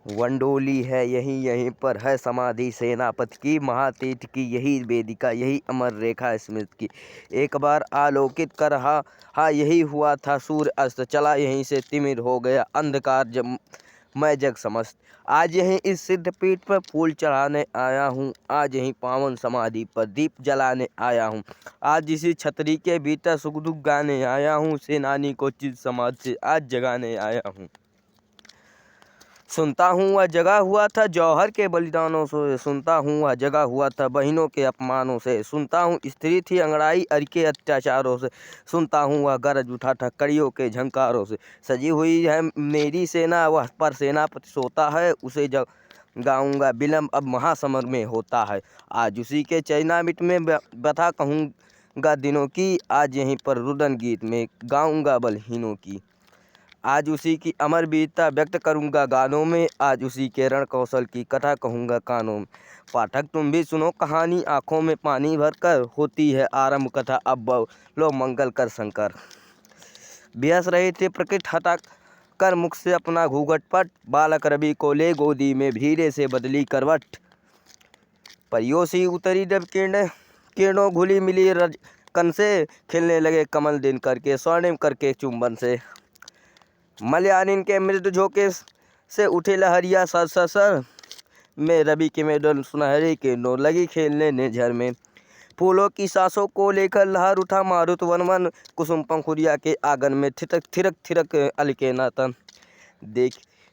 वंडोली है यहीं यहीं पर है समाधि सेनापति की, महातीर्थ की यही वेदिका, यही अमर रेखा स्मृत की। एक बार आलोकित कर हा यही हुआ था सूर्य अस्त, चला यहीं से तिमिर हो गया अंधकार जब मैं जग समस्त। आज यहीं इस सिद्ध पीठ पर फूल चढ़ाने आया हूँ, आज यहीं पावन समाधि पर दीप जलाने आया हूँ, आज इसी छतरी के भीतर सुख दुख गाने आया हूँ, सेनानी को चित समाज से आज जगाने आया हूँ। सुनता हूँ वह जगा हुआ था जौहर के बलिदानों से, सुनता हूँ वह जगा हुआ था बहनों के अपमानों से, सुनता हूँ स्त्री थी अंगड़ाई अर के अत्याचारों से, सुनता हूँ वह गरज उठा था कड़ियों के झंकारों से। सजी हुई है मेरी सेना, वह पर सेनापति सोता है, उसे जब गाऊंगा विलम्ब अब महासमर में होता है। आज उसी के चरनामृत में व्यथा कहूँगा दिनों की, आज यहीं पर रुदन गीत में गाऊंगा बलहीनों की। आज उसी की अमर वीरता व्यक्त करूंगा गानों में, आज उसी के रण कौशल की कथा कहूंगा कानों में। पाठक तुम भी सुनो कहानी आंखों में पानी भरकर, होती है आरंभ कथा अब बोलो मंगल कर शंकर। बिहस रहे थे प्रकृत हटा कर मुख से अपना घूंघट पट, बालक रवि को ले गोदी में धीरे से बदली करवट। परियों उतरी जब किरणों घुली मिली रज कन से, खिलने लगे कमल दिन करके स्वर्णिम करके चुंबन से। मलयानिन के मृद झोंके से उठे लहरिया सर सर सर, में रवि के मेडल सुनहरे के नो लगी खेलने निर्झर में। फूलों की सांसों को लेकर लहर उठा मारुत वन वन, कुसुम पंखुड़िया के आंगन में थिरक थिरक थिरक अलके नातन।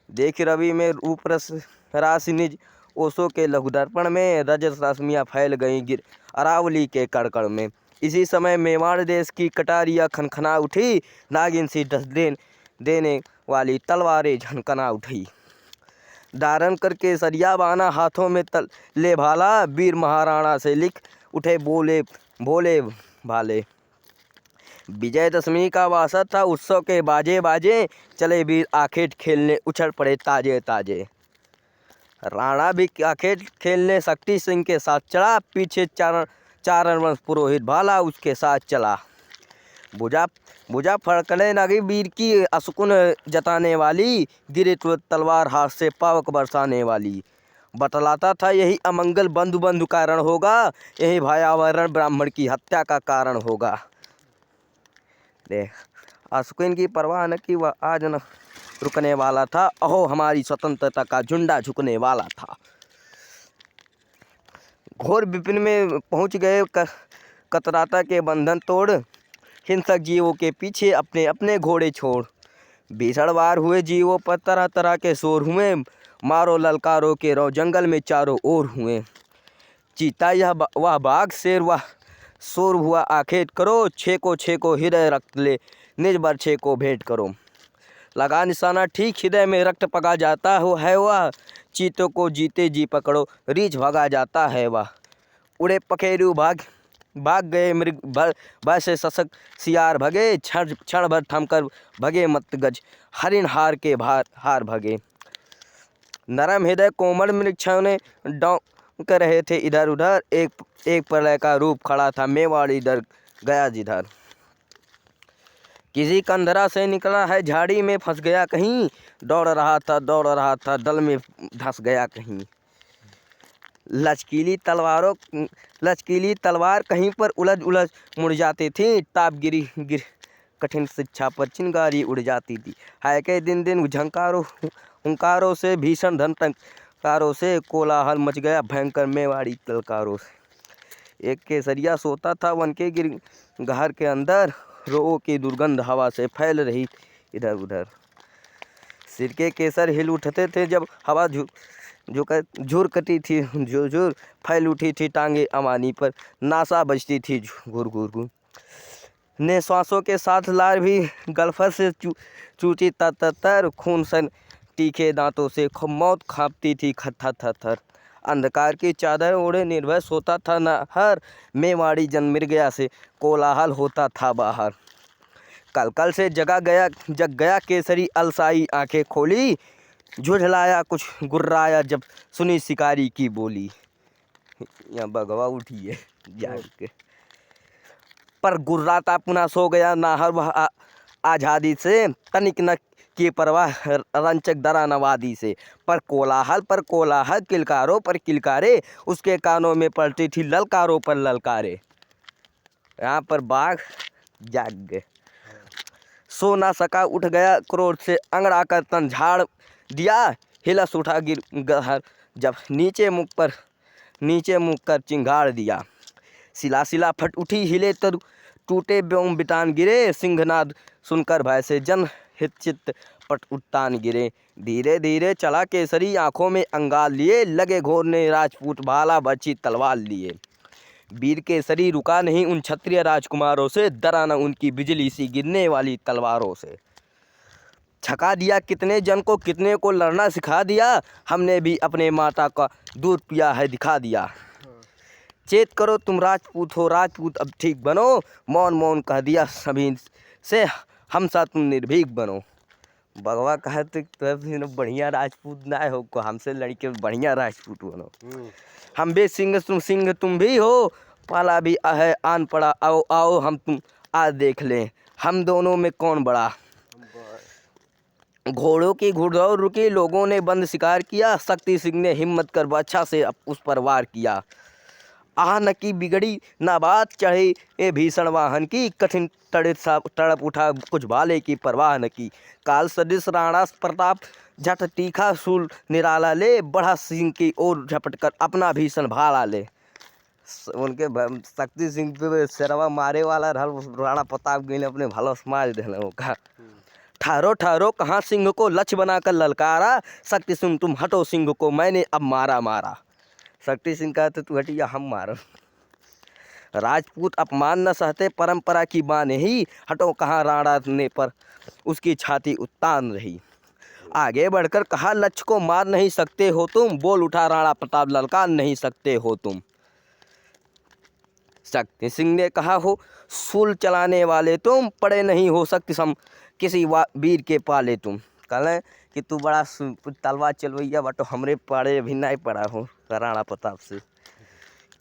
देख रवि में रूप रस राशि निज ओसों के लघु दर्पण में, रजत रश्मियाँ फैल गई गिर अरावली के कड़कड़ में। इसी समय मेवाड़ देश की कटारियाँ खनखना उठी, नागिन सी डस देने वाली तलवारें झनकना उठी। धारण करके सरिया बाना हाथों में ले भाला, वीर महाराणा से लिख उठे बोले भोले भाले। विजयदशमी का वासर था उत्सव के बाजे बाजे, चले वीर आखेट खेलने उछल पड़े ताजे ताजे। राणा भी आखेट खेलने शक्ति सिंह के साथ चढ़ा, पीछे चारण वंश पुरोहित भाला उसके साथ चला। भुजा फड़कने लगी वीर की असकुन जताने वाली, गिरे तुरंत तलवार हाथ से पावक बरसाने वाली। बतलाता था यही अमंगल बंधु बंधु कारण होगा, यही भयावरण ब्राह्मण की हत्या का कारण होगा। देख असकुन की परवाह न की, वह आज न रुकने वाला था, अहो हमारी स्वतंत्रता का झुंडा झुकने वाला था। घोर विपिन में पहुंच गए कतराता के बंधन तोड़, हिंसक जीवों के पीछे अपने अपने घोड़े छोड़। भीषण वार हुए जीवों पर तरह तरह के शोर हुए, मारो ललकारों के रो जंगल में चारों ओर हुए। चीता यह वह बाघ शेर वह शोर हुआ आखेट करो, छेको हृदय रक्त ले निज बरछे को भेंट करो। लगा निशाना ठीक हृदय में रक्त पका जाता है वह, चीतों को जीते जी पकड़ो रीछ भगा जाता है वह। उड़े पखेरु भाग गए मृग भय से सशक सियार भगे, क्षण भर थमकर भगे मत गज हरिण हार भगे। नरम हृदय कोमल मृक्षण डौंक रहे थे इधर उधर, एक प्रलय का रूप खड़ा था मेवाड़ी डर गया जिधर। किसी कंधरा से निकला है झाड़ी में फंस गया कहीं, दौड़ रहा था दल में धंस गया कहीं। लचकीली तलवार कहीं पर उलझ मुड़ जाती थी, ताप गिर कठिन शिक्षा पर चिंगारी उड़ जाती थी। हाय के दिन हुंकारों से भीषण धनटंकारों से, कोलाहल मच गया भयंकर मेवाड़ी तलकारों से। एक केसरिया सोता था वन के गहर के अंदर, रोओं की दुर्गंध हवा से फैल रही इधर उधर। सिर के केसर हिल उठते थे जब हवा झुरकती थी, झुर फैल उठी थी टांगे अमानी पर, नासा बजती थी घुर घुर घुर। निश्वासों के साथ लार भी गलफर से चूची तर, खून सन तीखे दांतों से मौत खांपती थी थर थर थर। अंधकार की चादर ओढ़े निर्भय सोता था नहर, मेवाड़ी जन मिर्गया से कोलाहल होता था बाहर। कल से जग गया केसरी अलसाई आंखें खोली, झुझलाया कुछ गुर्राया जब सुनी शिकारी की बोली। यहाँ भगवा उठी है जाग के, पर गुर्राता पुनः सो गया नाहर वह आज़ादी से, तनिक न की परवाह रंचक दरा नवादी से। पर कोलाहल किलकारों पर किलकारे, उसके कानों में पड़ती थी ललकारों पर ललकारे। यहाँ पर बाघ जाग गए, सो ना सका, उठ गया क्रोध से, अंगड़ा कर तन झाड़ दिया, हिलस उठा गिर जब नीचे मुख कर चिंगाड़ दिया। सिला फट उठी, हिले तर टूटे ब्योम बिटान गिरे, सिंहनाद सुनकर भय से जन हित चित्त पट उत्तान गिरे। धीरे धीरे चला केसरी, आंखों में अंगार लिए, लगे घोरने राजपूत भाला बर्छी तलवार लिए। वीर केसरी रुका नहीं उन क्षत्रिय राजकुमारों से, डरा न उनकी बिजली सी गिरने वाली तलवारों से। छका दिया कितने जन को, कितने को लड़ना सिखा दिया, हमने भी अपने माता का दूध पिया है दिखा दिया। चेत करो तुम राजपूत हो, राजपूत अब ठीक बनो, मौन मौन कह दिया सभी से, हम सा तुम निर्भीक बनो। भगवा कहते तो बढ़िया राजपूत ना हो को, हमसे लड़के बढ़िया राजपूत बनो। हम भी सिंह तुम भी हो, पाला भी है आन पड़ा, आओ आओ हम तुम आज देख लें, हम दोनों में कौन बड़ा। घोड़ों की घुड़दौड़ रुकी, लोगों ने बंद शिकार किया, शक्ति सिंह ने हिम्मत कर बादशाह से उस पर वार किया। आह न की बिगड़ी ना बात, चढ़े ए भीषण वाहन की, कठिन तड़प उठा कुछ भाले की परवाह न की। काल सदृश राणा प्रताप झट तीखा शूल निराला ले, बढ़ा सिंह की ओर झपट कर अपना भीषण भाला ले। उनके शक्ति सिंह पे शेरवा मारे वाला राणा प्रताप गई अपने भालो से मार देने का। ठहरो ठहरो कहाँ सिंह को लक्ष्य बनाकर ललकारा, शक्ति सिंह तुम हटो सिंह को मैंने अब मारा। शक्ति सिंह कहते तू हटिया हम मारो। राजपूत अपमान न सहते परंपरा की बाने ही, हटो कहाँ राणा ने पर उसकी छाती उत्तान रही। आगे बढ़कर कहा लक्ष्य को मार नहीं सकते हो तुम, बोल उठा राणा प्रताप ललकार नहीं सकते हो तुम। शक्ति सिंह ने कहा हो सूल चलाने वाले तुम, पड़े नहीं हो सकते सम किसी वीर के पाले तुम। कहें कि तू बड़ा तलवार चलवैया बटो, हमरे पाड़े भी नहीं पड़ा हो राणा प्रताप से।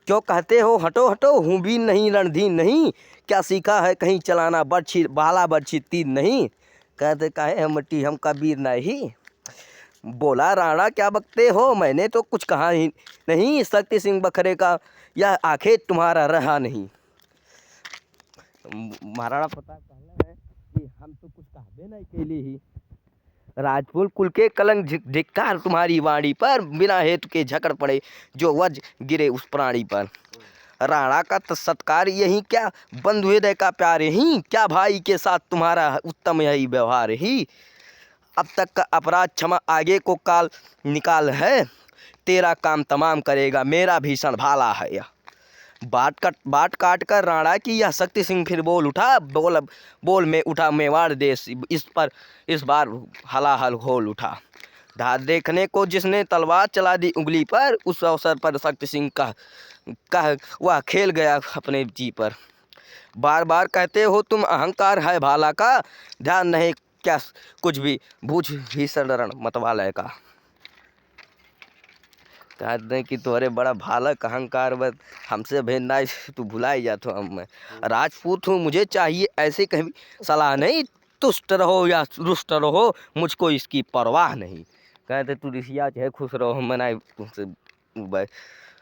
क्यों कहते हो हटो हटो, हूँ भी नहीं रणधीर नहीं, क्या सीखा है कहीं चलाना बर्छी भाला बर्छी तीर नहीं। कहते काहे हम मट्टी हम कबीर नहीं। बोला राणा क्या बकते हो, मैंने तो कुछ कहा ही नहीं, शक्ति सिंह बखरे का यह आखिर तुम्हारा रहा नहीं। महाराणा प्रताप कहना है कि हम तो कुछ कहबे नहीं के लिए ही, राजपूत कुल के कलंक धिक्कार तुम्हारी वाणी पर, बिना हेतु के झकड़ पड़े जो वज गिरे उस प्राणी पर। राणा का सत्कार यही क्या, बंधु हृदय का प्यार यही क्या, भाई के साथ तुम्हारा उत्तम यही व्यवहार ही। अब तक का अपराध क्षमा आगे को काल निकाल है, तेरा काम तमाम करेगा मेरा भीषण भाला है यह। बाट काट कर राणा की यह शक्ति सिंह फिर बोल उठा, बोल में उठा मेवाड़ देश, इस बार हलाहल होल उठा। धार देखने को जिसने तलवार चला दी उंगली पर, उस अवसर पर शक्ति सिंह कह वह खेल गया अपने जी पर। बार बार कहते हो तुम अहंकार है भाला का, ध्यान नहीं क्या कुछ भी बूझ भीषण रण मतवालय का। कहते हैं कि तुम्हारे बड़ा भालक अहंकार बस हमसे भेजना तू भुला ही जाता हूँ। मैं राजपूत हूँ, मुझे चाहिए ऐसे कहीं सलाह नहीं, तुष्ट रहो या रुष्ट रहो मुझको इसकी परवाह नहीं। कहते तू ऋषिया चाहे खुश रहो, मैं तुमसे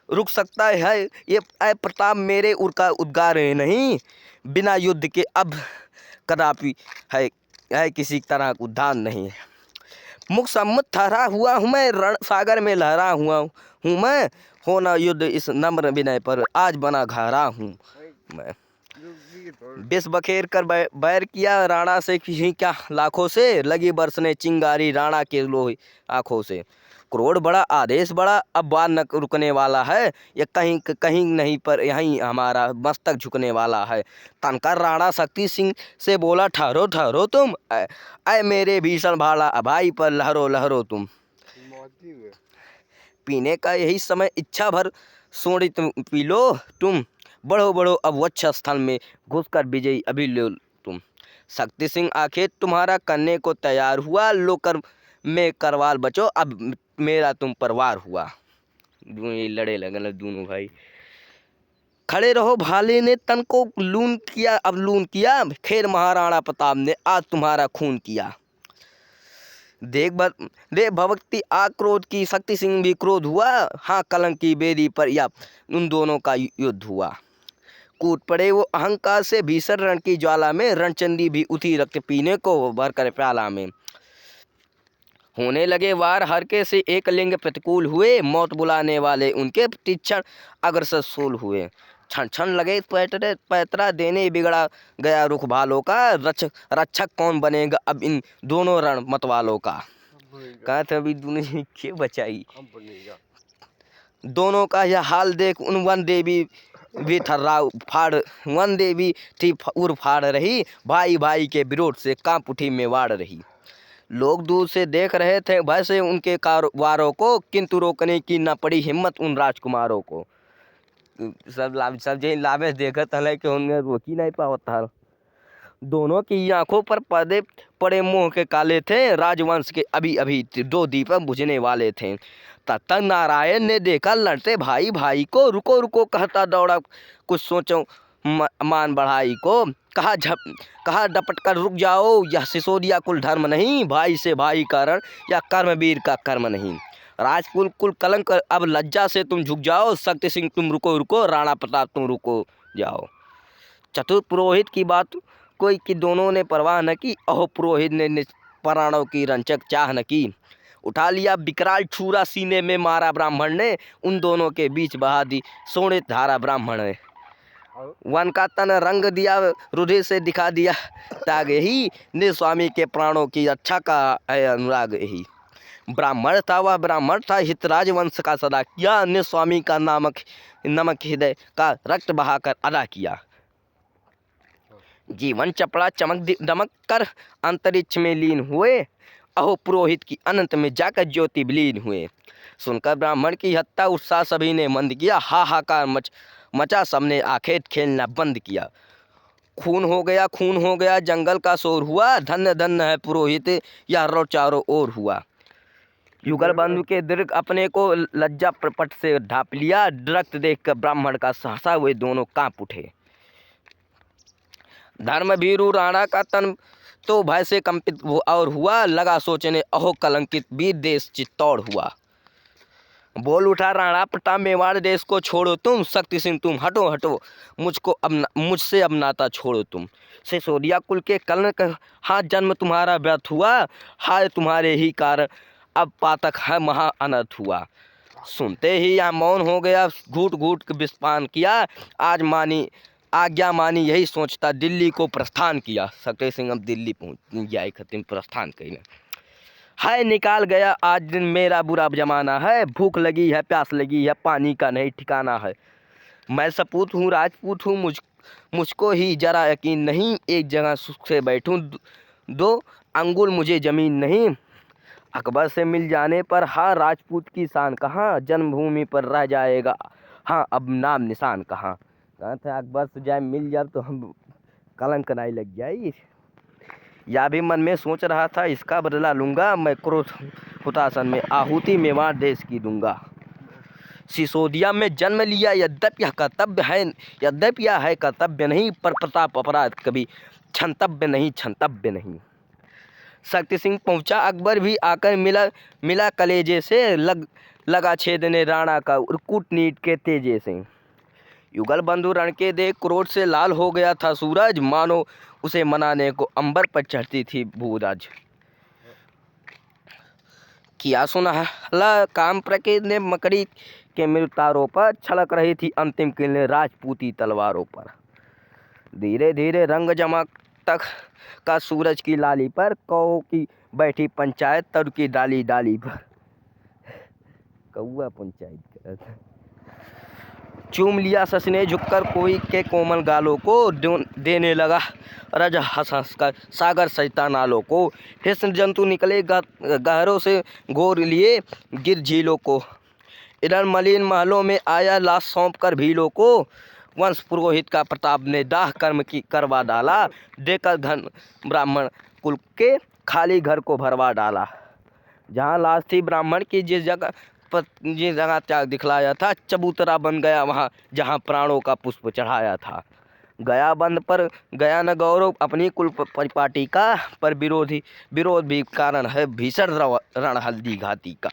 रुक सकता है ये ऐ प्रताप मेरे उनका उद्गार नहीं, बिना युद्ध के अब कदापि है किसी तरह उद्धार नहीं। मुख सम्मुख ठहरा हुआ हूँ मैं, रण सागर में लहरा हुआ हूँ मैं, होना युद्ध इस नम्र विनय पर आज बना घारा हूँ मैं। विष बखेर कर बैर किया राणा से किसी क्या लाखों से, लगी बरसने चिंगारी राणा के लोही आँखों से। क्रोध बड़ा आदेश बड़ा, अब बार न रुकने वाला है, ये कहीं नहीं पर यहीं हमारा मस्तक झुकने वाला है। तनकर राणा शक्ति सिंह से बोला ठहरो ठहरो तुम, ऐ मेरे भीषण भाला भाई पर लहरो लहरो तुम। पीने का यही समय इच्छा भर सोड़ी तुम पी लो तुम, बढ़ो बढ़ो अब वक्ष स्थल में घुसकर विजयी अभी लो तुम। शक्ति सिंह आखिर तुम्हारा करने को तैयार हुआ, लोकर में करवाल बचो अब मेरा तुम परवार हुआ। ये लड़े लगन दोनों भाई। खड़े रहो भाले ने तन को लून किया, अब लून किया, खेर महाराणा प्रताप ने आज तुम्हारा खून किया। देख भक्ति आक्रोध की, शक्ति सिंह भी क्रोध हुआ। हाँ, कलंक की बेदी पर या उन दोनों का युद्ध हुआ। कूद पड़े वो अहंकार से भीषण रण की ज्वाला में, रणचंडी भी उठी रक्त पीने को भरकर प्याला में। होने लगे वार हरके से एक लिंग प्रतिकूल हुए, मौत बुलाने वाले उनके तीक्षण अग्रसर सूल हुए। क्षण क्षण लगे पैतरा देने, बिगड़ा गया रुख भालों का, रक्षक कौन बनेगा अब इन दोनों रण मतवालों का। कहा था अभी दुनिया के बचाई, दोनों का यह हाल देख उन वन देवी भी थर्रा फाड़, वन देवी थी उर फाड़ रही, भाई भाई के विरोध से कांप उठी मेवाड़ रही। लोग दूर से देख रहे थे भय से उनके कारोबारों को, किंतु रोकने की न पड़ी हिम्मत उन राजकुमारों को। सब जे लावे देखत हले कि उन्हें रोकी नहीं पावत था। दोनों की आंखों पर पर्दे पड़े मोह के काले थे, राजवंश के अभी अभी दो दीपक बुझने वाले थे। तब नारायण ने देखा लड़ते भाई भाई को, रुको रुको कहता दौड़ा कुछ सोचो मान बढ़ाई को। कहा डपट कर रुक जाओ, यह सिसोदिया कुल धर्म नहीं, भाई से भाई कारण या कर्मवीर का कर्म नहीं। राजकुल कुल कलंक अब लज्जा से तुम झुक जाओ, शक्ति सिंह तुम रुको रुको, राणा प्रताप तुम रुको जाओ। चतुर पुरोहित की बात कोई कि दोनों ने परवाह न की, अहो पुरोहित ने प्राणों की रंचक चाह न की। उठा लिया विकराल छुरा सीने में मारा ब्राह्मण ने, उन दोनों के बीच बहा दी सोने धारा ब्राह्मण ने। वन का तन रंग दिया हृदय से दिखा दिया त्याग ही, ने स्वामी के प्राणों की रक्षा का है अनुराग ही। ब्राह्मण था वह ब्राह्मण था, हितराज वंश का सदा किया, ने स्वामी का नमक हृदय का रक्त बहाकर अदा किया। जीवन चपड़ा चमक दमक कर अंतरिक्ष में लीन हुए, अहो पुरोहित की अनंत में जाकर ज्योति विलीन हुए। सुनकर ब्राह्मण की हत्या उत्साह सभी ने मंद किया, हाहाकार मचा सबने आखेट खेलना बंद किया। खून हो गया जंगल का शोर हुआ, धन्य धन्य है पुरोहित यह रो चारों ओर हुआ। युगल बंधु के दीर्घ अपने को लज्जा प्रपट से ढाप लिया, रक्त देखकर ब्राह्मण का सहसा हुए दोनों कांप उठे। धर्म भीरू राणा का तन तो भय से कंपित और हुआ, लगा सोचने अहो कलंकित वीर देश चित्तौड़ हुआ। बोल उठा राणा प्रताप मेवाड़ देश को छोड़ो तुम, शक्ति सिंह तुम हटो हटो, मुझसे अब नाता छोड़ो तुम। सिसोदिया कुल के कलंक हाँ जन्म तुम्हारा व्यर्थ हुआ, हाय तुम्हारे ही कारण अब पातक है महा अनर्थ हुआ। सुनते ही यहाँ मौन हो गया, घूट घूट के विस्पान किया, आज आज्ञा मानी यही सोचता दिल्ली को प्रस्थान किया। शक्ति सिंह अब दिल्ली पहुँच गया, खत्म प्रस्थान कहीं। हाय निकाल गया आज दिन मेरा बुरा जमाना है, भूख लगी है प्यास लगी है पानी का नहीं ठिकाना है। मैं सपूत हूँ राजपूत हूँ, मुझको ही जरा यकीन नहीं, एक जगह सुख से बैठूँ दो अंगुल मुझे ज़मीन नहीं। अकबर से मिल जाने पर हाँ राजपूत की शान कहाँ, जन्मभूमि पर रह जाएगा हाँ अब नाम निशान कहाँ। कहा था अकबर से जाए मिल जाए तो हम कलंक नहीं लग जाए। या भी मन में सोच रहा था इसका बदला लूँगा, मैं क्रोध हुतासन में आहुति मेवाड़ देश की दूंगा। सिसोदिया में जन्म लिया यद्यपि यह है कर्तव्य नहीं, पर प्रताप अपराध कभी क्षंतव्य नहीं। शक्ति सिंह पहुंचा, अकबर भी आकर मिला कलेजे से, लगा छेदने राणा का कूटनीति के तेजे से। युगल बंधु रण के देख क्रोध से लाल हो गया था सूरज, मानो उसे मनाने को अंबर पर चढ़ती थी भूरज। किया सुनहला काम प्रकृति ने मकड़ी के मृत तारों पर, छलक रही थी अंतिम किरणें राजपूती तलवारों पर। धीरे धीरे रंग जमा तक का सूरज की लाली पर, कौ की बैठी पंचायत तर की डाली डाली पर। कौआ पंचायत करता चूम लिया सस ने झुककर कोई के कोमल गालों को, देने लगा रज हंस हंस कर सागर सजता नालों को। हिस्न जंतु निकले गहरों से घोर लिए गिर झीलों को, इधर मलिन महलों में आया लाश सौंप कर भीलों को। वंश पुरोहित का प्रताप ने दाह कर्म की करवा डाला, देकर घन ब्राह्मण कुल के खाली घर को भरवा डाला। जहाँ लाश थी ब्राह्मण की जिस जगह त्याग दिखलाया था, चबूतरा बन गया वहाँ जहाँ प्राणों का पुष्प चढ़ाया था। गया बंद पर गया न गौरव अपनी कुल परिपाटी का, पर विरोध भी कारण है भीषण रण हल्दी घाती का।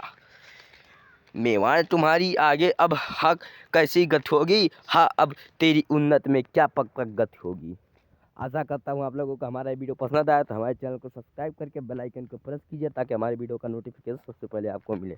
मेवाड़ तुम्हारी आगे अब हक कैसी गति होगी, हाँ अब तेरी उन्नत में क्या पग पग गति होगी। आशा करता हूँ आप लोगों को हमारा वीडियो पसंद आया तो हमारे चैनल को सब्सक्राइब करके बेल आइकन को प्रेस कीजिए ताकि हमारे वीडियो का नोटिफिकेशन सबसे पहले आपको मिले।